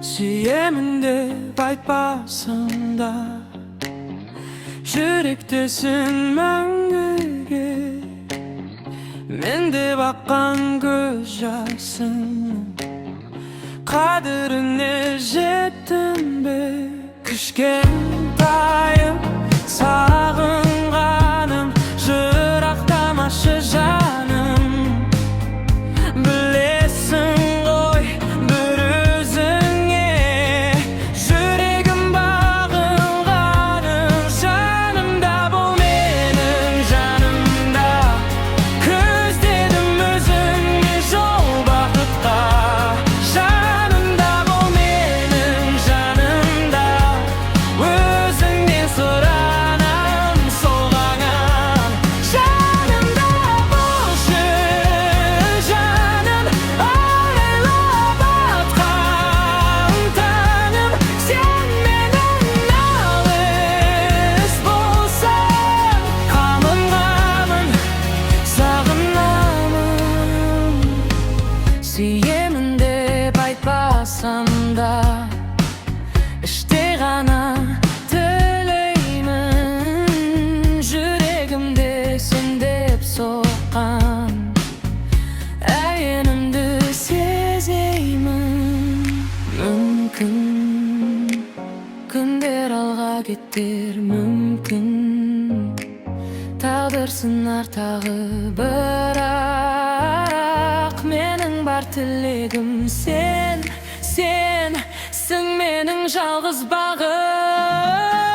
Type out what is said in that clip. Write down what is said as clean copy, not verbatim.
сүйемін деп айтпасам да, жүректесің мәңгіге. Мен деп аққан көз жасың, қадіріне жеттім бе? Кішкентайым сағынғаным, жырақтамашы жаным. Білесің ғой бір өзіңе, жүрегім бағынғаным. Жанымда бол менің жанымда, көздедім өзіңе жол бақытқа. Жанымда бол менің жанымда, өзіңнен сұранам солғанам. Жанымда болшы жаным, айлап атқан таңым. Сен менен алыс болсаң, қамын сағынамын. Сүйемін деп айтпасам да, іште ғана тілеймін. Жүрегімде сен деп соққан әуенімді сезеймін. Мүмкін күндер алға кетер, мүмкін тағдыр сынар тағы, бірақ менің бар тілегім сен, сенсің менің жалғыз бағым.